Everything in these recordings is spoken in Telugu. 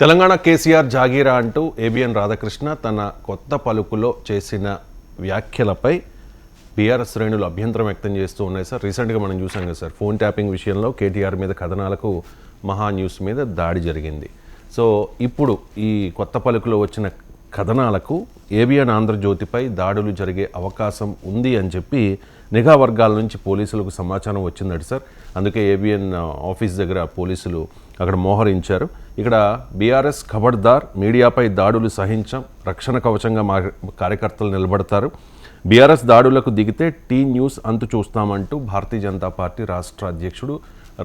తెలంగాణ కేసీఆర్ జాగీరా అంటూ ఏబిఎన్ రాధాకృష్ణ తన కొత్త పలుకులో చేసిన వ్యాఖ్యలపై బీఆర్ఎస్ శ్రేణులు అభ్యంతరం వ్యక్తం చేస్తూ ఉన్నాయి సార్. రీసెంట్గా మనం చూసాం కదా సార్, ఫోన్ ట్యాపింగ్ విషయంలో కేటీఆర్ మీద కథనాలకు మహా న్యూస్ మీద దాడి జరిగింది. సో ఇప్పుడు ఈ కొత్త పలుకులో వచ్చిన కథనాలకు ఏబిఎన్ ఆంధ్రజ్యోతిపై దాడులు జరిగే అవకాశం ఉంది అని చెప్పి నిఘా వర్గాల నుంచి పోలీసులకు సమాచారం వచ్చిందట సార్. అందుకే ఏబిఎన్ ఆఫీస్ దగ్గర పోలీసులు అక్కడ మోహరించారు. ఇక్కడ బీఆర్ఎస్ ఖబర్దార్, మీడియాపై దాడులు సహించం, రక్షణ కవచంగా మా కార్యకర్తలు నిలబడతారు, బీఆర్ఎస్ దాడులకు దిగితే టీ న్యూస్ అంతు చూస్తామంటూ భారతీయ జనతా పార్టీ రాష్ట్ర అధ్యక్షుడు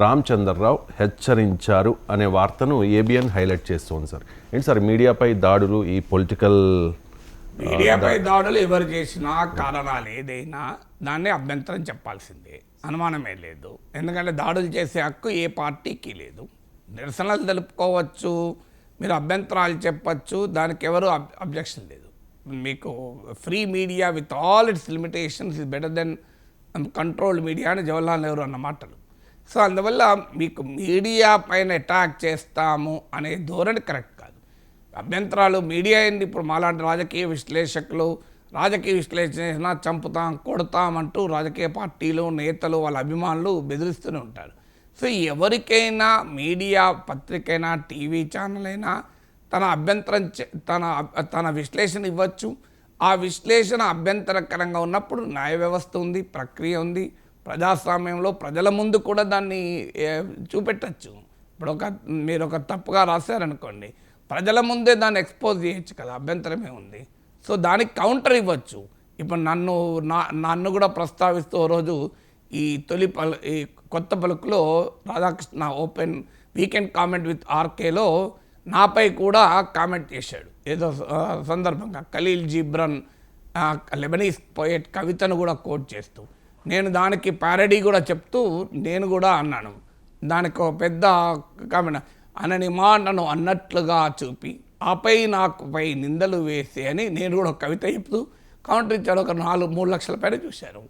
రామచంద్రరావు హెచ్చరించారు అనే వార్తను ఏబిఎన్ హైలైట్ చేస్తుంది సార్. ఏంటి సార్ మీడియాపై దాడులు, ఈ పొలిటికల్ మీడియాపై దాడులు ఎవరు చేసినా కారణాలు ఏదైనా దాన్ని అభ్యంతరం చెప్పాల్సిందే, అనుమానమే లేదు. ఎందుకంటే దాడులు చేసే హక్కు ఏ పార్టీకి లేదు. నిరసనలు తెలుపుకోవచ్చు, మీరు అభ్యంతరాలు చెప్పచ్చు, దానికి ఎవరు అబ్జెక్షన్ లేదు. మీకు free media with all its limitations is better than controlled media అని జవహర్లాల్ నెహ్రూ అన్న మాటలు. సో అందువల్ల మీకు మీడియా పైన అటాక్ చేస్తాము అనే ధోరణి కరెక్ట్ కాదు. అభ్యంతరాలు మీడియా ఏంటి, ఇప్పుడు మాలాంటి రాజకీయ విశ్లేషకులు రాజకీయ విశ్లేషణ చంపుతాం, కొడతాం అంటూ రాజకీయ పార్టీలు, నేతలు, వాళ్ళ అభిమానులు బెదిరిస్తూనే ఉంటారు. సో ఎవరికైనా మీడియా, పత్రికైనా, టీవీ ఛానల్ అయినా తన అభ్యంతరం తన విశ్లేషణ ఇవ్వచ్చు. ఆ విశ్లేషణ అభ్యంతరకరంగా ఉన్నప్పుడు న్యాయ వ్యవస్థ ఉంది, ప్రక్రియ ఉంది. ప్రజాస్వామ్యంలో ప్రజల ముందు కూడా దాన్ని చూపెట్టచ్చు. ఇప్పుడు మీరు ఒక తప్పుగా రాశారనుకోండి, ప్రజల ముందే దాన్ని ఎక్స్పోజ్ చేయొచ్చు కదా, అభ్యంతరమే ఉంది. సో దానికి కౌంటర్ ఇవ్వచ్చు. ఇప్పుడు నన్ను కూడా ప్రస్తావిస్తూ రోజు ఈ ఈ కొత్త పలుకులో Radhakrishna open weekend comment with ఆర్కేలో నాపై కూడా కామెంట్ చేశాడు. ఏదో సందర్భంగా ఖలీల్ జిబ్రన్ లెబనీస్ పోయెట్ కవితను కూడా కోట్ చేస్తూ, నేను దానికి ప్యారడీ కూడా చెప్తూ నేను కూడా అన్నాను. దానికి ఒక పెద్ద కామెంట్, అనని మాటను అన్నట్లుగా చూపి ఆపై నాకుపై నిందలు వేసి అని నేను కూడా ఒక కవిత చెప్తూ కౌంటర్ ఇచ్చాడు. ఒక 4-3 లక్షల పైన చూశారు.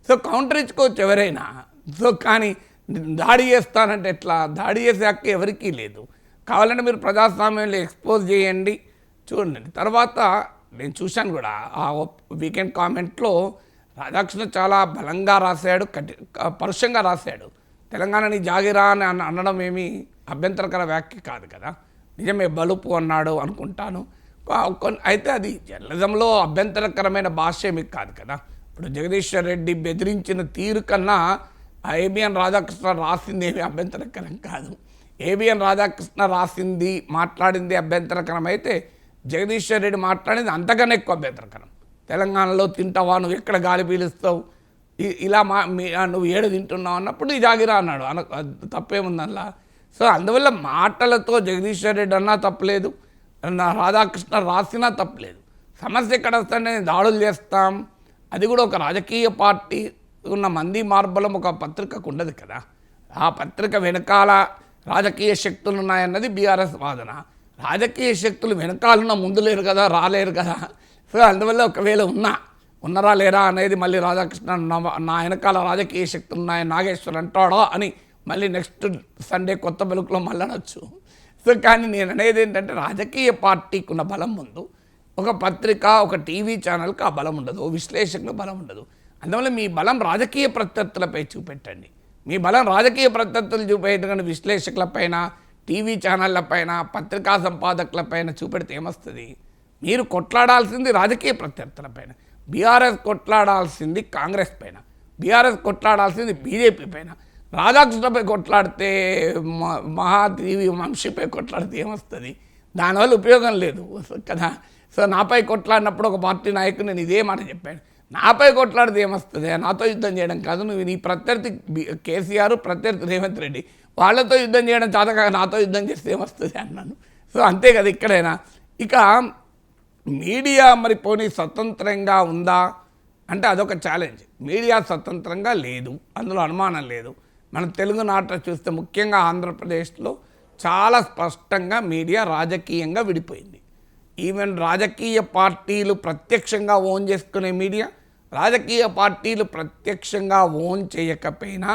సో కౌంటర్ ఇచ్చుకోవచ్చు ఎవరైనా. సో కానీ దాడి చేస్తానంటే ఎట్లా? దాడి చేసే హక్కు ఎవరికీ లేదు. కావాలంటే మీరు ప్రజాస్వామ్యంలో ఎక్స్పోజ్ చేయండి, చూడండి. తర్వాత నేను చూశాను కూడా ఆ వీకెండ్ కామెంట్లో రాధాకృష్ణ చాలా బలంగా రాశాడు, పరుషంగా రాశాడు. తెలంగాణని జాగిరా అని అనడం ఏమీ అభ్యంతరకర వ్యాఖ్య కాదు కదా, నిజమే బలుపు అన్నాడు అనుకుంటాను. అయితే అది జర్నలిజంలో అభ్యంతరకరమైన భాష ఏమీ కాదు కదా. ఇప్పుడు జగదీశ్వర్ రెడ్డి బెదిరించిన తీరు కన్నా ఏబిఎన్ రాధాకృష్ణ రాసింది ఏమీ అభ్యంతరకరం కాదు. ఏబిఎన్ రాధాకృష్ణ రాసింది, మాట్లాడింది అభ్యంతరకరం అయితే జగదీశ్వర్ రెడ్డి మాట్లాడింది అంతకన్నా ఎక్కువ అభ్యంతరకరం. తెలంగాణలో తింటావా, నువ్వు ఎక్కడ గాలి పీలుస్తావు, ఇలా నువ్వు ఏడు తింటున్నావు అన్నప్పుడు ఈ జాగిరా అన్నాడు. తప్పేముందల్లా. సో అందువల్ల మాటలతో జగదీశ్వర్ రెడ్డి అన్నా తప్పలేదు, రాధాకృష్ణ రాసినా తప్పలేదు. సమస్య ఎక్కడ వస్తుంటే దాడులు చేస్తాం, అది కూడా ఒక రాజకీయ పార్టీ ఉన్న మంది మార్బలం ఒక పత్రికకు ఉండదు కదా. ఆ పత్రిక వెనకాల రాజకీయ శక్తులు ఉన్నాయన్నది బీఆర్ఎస్ వాదన. రాజకీయ శక్తులు వెనకాలన్న ముందు లేరు కదా, రాలేరు కదా. సో అందువల్ల ఒకవేళ ఉన్నరా లేరా అనేది మళ్ళీ రాధాకృష్ణ నా వెనకాల రాజకీయ శక్తులు ఉన్నాయని నాగేశ్వర్ అంటాడా అని మళ్ళీ నెక్స్ట్ సండే కొత్త పలుకులో మళ్ళీ అనొచ్చు. సో కానీ నేను అనేది ఏంటంటే రాజకీయ పార్టీకి ఉన్న బలం ముందు ఒక పత్రిక, ఒక టీవీ ఛానల్కి ఆ బలం ఉండదు, ఓ విశ్లేషకులకు బలం ఉండదు. అందువల్ల మీ బలం రాజకీయ ప్రత్యర్థులపై చూపెట్టండి. మీ బలం రాజకీయ ప్రత్యర్థులు చూపెట్టగానే విశ్లేషకులపైన, టీవీ ఛానళ్ళపైన, పత్రికా సంపాదకులపైన చూపెడితే ఏమొస్తుంది? మీరు కొట్లాడాల్సింది రాజకీయ ప్రత్యర్థులపైన. బీఆర్ఎస్ కొట్లాడాల్సింది కాంగ్రెస్ పైన, బీఆర్ఎస్ కొట్లాడాల్సింది బీజేపీ పైన. రాధాకృష్ణపై కొట్లాడితే, మహాదేవి వంశీపై కొట్లాడితే ఏమొస్తుంది? దానివల్ల ఉపయోగం లేదు కదా. సో నాపై కొట్లాడినప్పుడు ఒక పార్టీ నాయకుడు నేను ఇదే మాట చెప్పాను, నాపై కొట్లాడితే ఏమొస్తుంది? నాతో యుద్ధం చేయడం కాదు, నువ్వు నీ ప్రత్యర్థి కేసీఆర్, ప్రత్యర్థి రేవంత్ రెడ్డి, వాళ్ళతో యుద్ధం చేయడం చాతగా నాతో యుద్ధం చేస్తే ఏమొస్తుంది అన్నాను. సో అంతే కదా ఇక్కడైనా. ఇక మీడియా మరి పోనీ స్వతంత్రంగా ఉందా అంటే అదొక ఛాలెంజ్. మీడియా స్వతంత్రంగా లేదు, అందులో అనుమానం లేదు. మన తెలుగునాట చూస్తే ముఖ్యంగా ఆంధ్రప్రదేశ్లో చాలా స్పష్టంగా మీడియా రాజకీయంగా విడిపోయింది. ఈవెన్ రాజకీయ పార్టీలు ప్రత్యక్షంగా ఓన్ చేసుకునే మీడియా, రాజకీయ పార్టీలు ప్రత్యక్షంగా ఓన్ చేయకపోయినా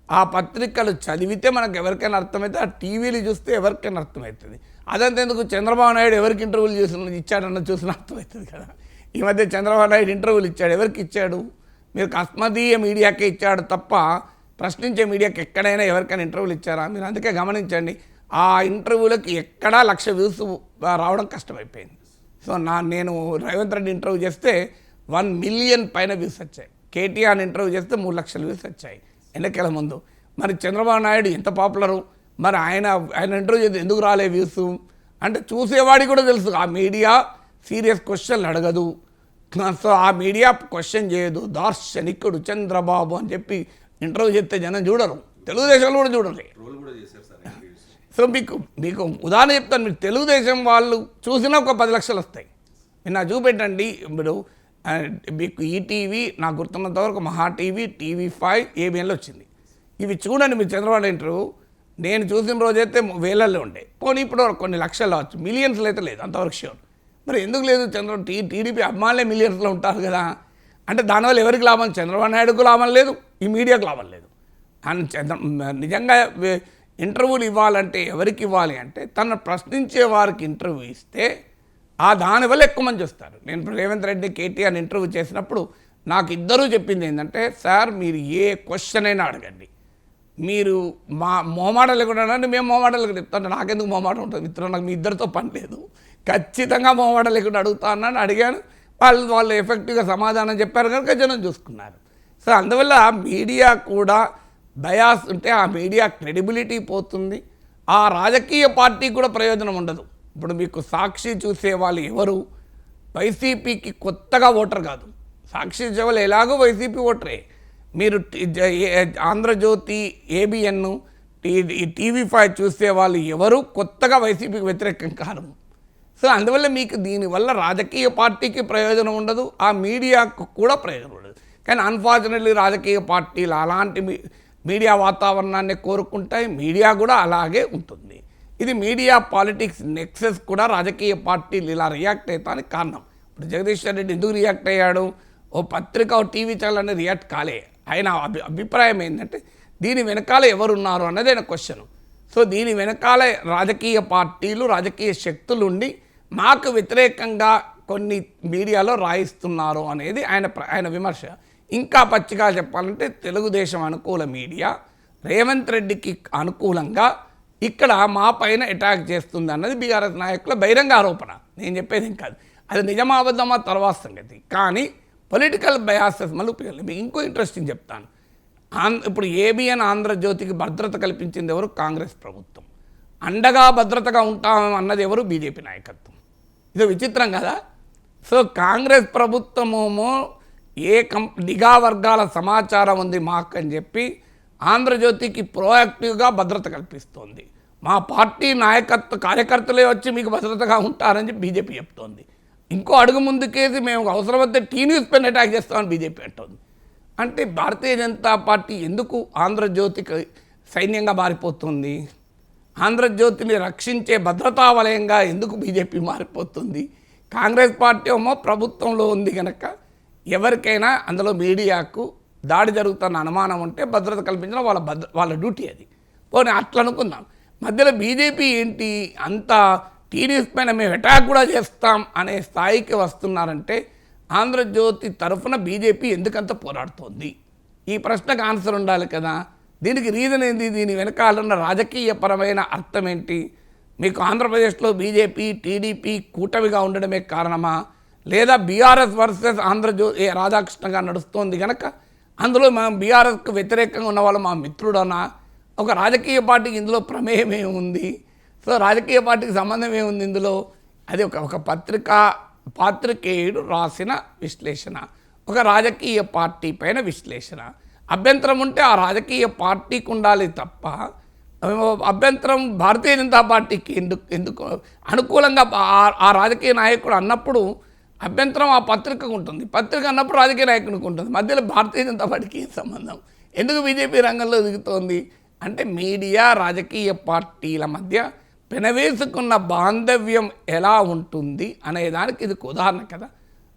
ఆ పత్రికలు చదివితే మనకు ఎవరికైనా అర్థమవుతుంది, ఆ టీవీలు చూస్తే ఎవరికైనా అర్థమవుతుంది. అదంతా ఎందుకు చంద్రబాబు నాయుడు ఎవరికి ఇంటర్వ్యూలు ఇచ్చాడన్న చూసిన అర్థమవుతుంది కదా. ఈ మధ్య చంద్రబాబు నాయుడు ఇంటర్వ్యూలు ఇచ్చాడు, ఎవరికి ఇచ్చాడు? మీరు కస్మదీయ మీడియాకే ఇచ్చాడు తప్ప ప్రశ్నించే మీడియాకి ఎక్కడైనా ఎవరికైనా ఇంటర్వ్యూలు ఇచ్చారా? మీరు అందుకే గమనించండి, ఆ ఇంటర్వ్యూలకి ఎక్కడా 1,00,000 వ్యూస్ రావడం కష్టమైపోయింది. సో నేను రేవంత్ రెడ్డి ఇంటర్వ్యూ చేస్తే 1 మిలియన్ పైన వ్యూస్ వచ్చాయి. కేటీఆర్ ఇంటర్వ్యూ చేస్తే 3 లక్షల వ్యూస్ వచ్చాయి ఎన్నికల ముందు. మరి చంద్రబాబు నాయుడు ఎంత పాపులరు, మరి ఆయన ఇంటర్వ్యూ చేస్తే ఎందుకు రాలే వ్యూస్ అంటే చూసేవాడికి కూడా తెలుసు ఆ మీడియా సీరియస్ క్వశ్చన్లు అడగదు. సో ఆ మీడియా క్వశ్చన్ చేయదు. దార్శనికుడు చంద్రబాబు అని చెప్పి ఇంటర్వ్యూ చేస్తే జనం చూడరు, తెలుగుదేశంలో కూడా చూడరు. సో మీకు ఉదాహరణ చెప్తాను, మీరు తెలుగుదేశం వాళ్ళు చూసినా ఒక 10 లక్షలు వస్తాయి. మీరు నాకు చూపెట్టండి. ఇప్పుడు మీకు ఈటీవీ నాకు గుర్తున్నంత వరకు మహా టీవీ, TV5, ABNలో వచ్చింది. ఇవి చూడండి మీరు చంద్రబాబు ఇంటర్వ్యూ. నేను చూసిన రోజైతే వేలల్లో ఉండే, పోనీ ఇప్పుడు కొన్ని లక్షలు అవచ్చు, మిలియన్స్లో అయితే లేదు అంతవరకు షూర్. మరి ఎందుకు లేదు? టీడీపీ అభిమానులే మిలియన్స్లో ఉంటారు కదా. అంటే దానివల్ల ఎవరికి లాభం? చంద్రబాబు నాయుడుకు లాభం లేదు, ఈ మీడియాకు లాభం లేదు. నిజంగా ఇంటర్వ్యూలు ఇవ్వాలంటే ఎవరికి ఇవ్వాలి అంటే తను ప్రశ్నించే వారికి ఇంటర్వ్యూ ఇస్తే దానివల్ల ఎక్కువ మంది వస్తారు. నేను రేవంత్ రెడ్డి కేటీఆర్ ఇంటర్వ్యూ చేసినప్పుడు నాకు ఇద్దరూ చెప్పింది ఏంటంటే, సార్ మీరు ఏ క్వశ్చన్ అయినా అడగండి, మీరు మా మొహమాటలు లేకుండా మేము మొహమాటలు చెప్తాను. నాకెందుకు మొహమాటం ఉంటుంది మిత్రులు, నాకు మీ ఇద్దరితో పని లేదు, ఖచ్చితంగా మొహమాటం లేకుండా అడుగుతా అన్నాను. అడిగాను, వాళ్ళు ఎఫెక్టివ్గా సమాధానం చెప్పారు కనుక జనం చూసుకున్నారు. సో అందువల్ల మీడియా కూడా బయాస్ ఉంటే ఆ మీడియా క్రెడిబిలిటీ పోతుంది, ఆ రాజకీయ పార్టీ కూడా ప్రయోజనం ఉండదు. ఇప్పుడు మీకు సాక్షి చూసే వాళ్ళు ఎవరు వైసీపీకి కొత్తగా ఓటర్ కాదు. సాక్షి చూసేవాళ్ళు ఎలాగో వైసీపీ ఓటరే. మీరు ఆంధ్రజ్యోతి, ABN, TV5 చూసే వాళ్ళు ఎవరు కొత్తగా వైసీపీకి వ్యతిరేకం కాదు. సో అందువల్ల మీకు దీనివల్ల రాజకీయ పార్టీకి ప్రయోజనం ఉండదు, ఆ మీడియాకు కూడా ప్రయోజనం ఉండదు. కానీ అన్ఫార్చునేట్లీ రాజకీయ పార్టీలు అలాంటి మీడియా వాతావరణాన్ని కోరుకుంటాయి, మీడియా కూడా అలాగే ఉంటుంది. ఇది మీడియా పాలిటిక్స్ నెక్సెస్ కూడా రాజకీయ పార్టీలు ఇలా రియాక్ట్ అవుతానికి కారణం. ఇప్పుడు జగదీష్ రెడ్డి ఎందుకు రియాక్ట్ అయ్యాడు? ఓ పత్రిక, ఓ టీవీ ఛానల్ అనేది రియాక్ట్ కాలే. ఆయన అభిప్రాయం ఏంటంటే దీని వెనకాల ఎవరున్నారు అన్నది ఆయన క్వశ్చన్. సో దీని వెనకాల రాజకీయ పార్టీలు, రాజకీయ శక్తులు ఉండి మాకు వ్యతిరేకంగా కొన్ని మీడియాలో రాయిస్తున్నారు అనేది ఆయన విమర్శ. ఇంకా పచ్చిగా చెప్పాలంటే తెలుగుదేశం అనుకూల మీడియా రేవంత్ రెడ్డికి అనుకూలంగా ఇక్కడ మా పైన అటాక్ చేస్తుంది అన్నది బీఆర్ఎస్ నాయకుల బహిరంగ ఆరోపణ. నేను చెప్పేది ఏం కాదు, అది నిజమా అబద్ధమా తర్వాత సంగతి. కానీ పొలిటికల్ బయాసెస్ మళ్ళీ ఉపయోగం. మీకు ఇంకో ఇంట్రెస్టింగ్ చెప్తాను. ఇప్పుడు ABN ఆంధ్రజ్యోతికి భద్రత కల్పించింది ఎవరు? కాంగ్రెస్ ప్రభుత్వం. అండగా భద్రతగా ఉంటాం అన్నది ఎవరు? బీజేపీ నాయకత్వం. ఇది విచిత్రం కదా. సో కాంగ్రెస్ ప్రభుత్వమేమో నిఘా వర్గాల సమాచారం ఉంది మాకు అని చెప్పి ఆంధ్రజ్యోతికి ప్రోయాక్టివ్గా భద్రత కల్పిస్తోంది. మా పార్టీ కార్యకర్తలే వచ్చి మీకు భద్రతగా ఉంటారని చెప్పి బీజేపీ చెప్తోంది. ఇంకో అడుగు ముందుకేసి మేము అవసరమైతే న్యూస్ పైన అటాక్ చేస్తామని బీజేపీ అంటోంది. అంటే భారతీయ జనతా పార్టీ ఎందుకు ఆంధ్రజ్యోతికి సైన్యంగా మారిపోతుంది? ఆంధ్రజ్యోతిని రక్షించే భద్రతా వలయంగా ఎందుకు బీజేపీ మారిపోతుంది? కాంగ్రెస్ పార్టీ ఏమో ప్రభుత్వంలో ఉంది కనుక ఎవరికైనా అందులో మీడియాకు దాడి జరుగుతున్న అనుమానం ఉంటే భద్రత కల్పించడం వాళ్ళ డ్యూటీ. అది పోనీ అట్లా అనుకుందాం. మధ్యలో బీజేపీ ఏంటి అంత టీడీఎస్ పైన మేము అటాక్ కూడా చేస్తాం అనే స్థాయికి వస్తున్నారంటే ఆంధ్రజ్యోతి తరఫున బీజేపీ ఎందుకంత పోరాడుతోంది? ఈ ప్రశ్నకు ఆన్సర్ ఉండాలి కదా. దీనికి రీజన్ ఏంది? దీని వెనకాలన్న రాజకీయపరమైన అర్థం ఏంటి? మీకు ఆంధ్రప్రదేశ్లో బీజేపీ, టీడీపీ కూటమిగా ఉండడమే కారణమా? లేదా బీఆర్ఎస్ వర్సెస్ ఆంధ్రజ్యోతి రాధాకృష్ణగా నడుస్తోంది కనుక అందులో మనం బీఆర్ఎస్కు వ్యతిరేకంగా ఉన్న వాళ్ళు మా మిత్రుడనా? ఒక రాజకీయ పార్టీకి ఇందులో ప్రమేయం ఏముంది? సో రాజకీయ పార్టీకి సంబంధం ఏముంది ఇందులో? అది ఒక పాత్రికేయుడు రాసిన విశ్లేషణ, ఒక రాజకీయ పార్టీ పైన విశ్లేషణ. అభ్యంతరం ఉంటే ఆ రాజకీయ పార్టీకి ఉండాలి తప్ప అభ్యంతరం భారతీయ జనతా పార్టీకి ఎందుకు అనుకూలంగా ఆ రాజకీయ నాయకుడు అన్నప్పుడు అభ్యంతరం ఆ పత్రికకు ఉంటుంది, పత్రిక అన్నప్పుడు రాజకీయ నాయకునికి ఉంటుంది. మధ్యలో భారతీయ జనతా పార్టీకి ఏం సంబంధం? ఎందుకు బీజేపీ రంగంలో దిగుతోంది అంటే మీడియా రాజకీయ పార్టీల మధ్య పెనవేసుకున్న బాంధవ్యం ఎలా ఉంటుంది అనేదానికి ఇది ఉదాహరణ కదా.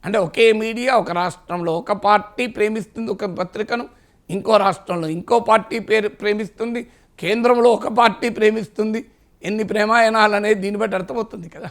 అంటే ఒకే మీడియా ఒక రాష్ట్రంలో ఒక పార్టీ ప్రేమిస్తుంది ఒక పత్రికను, ఇంకో రాష్ట్రంలో ఇంకో పార్టీ ప్రేమిస్తుంది, కేంద్రంలో ఒక పార్టీ ప్రేమిస్తుంది. ఎన్ని ప్రేమాయణాలు అనేది దీన్ని బట్టి అర్థమవుతుంది కదా.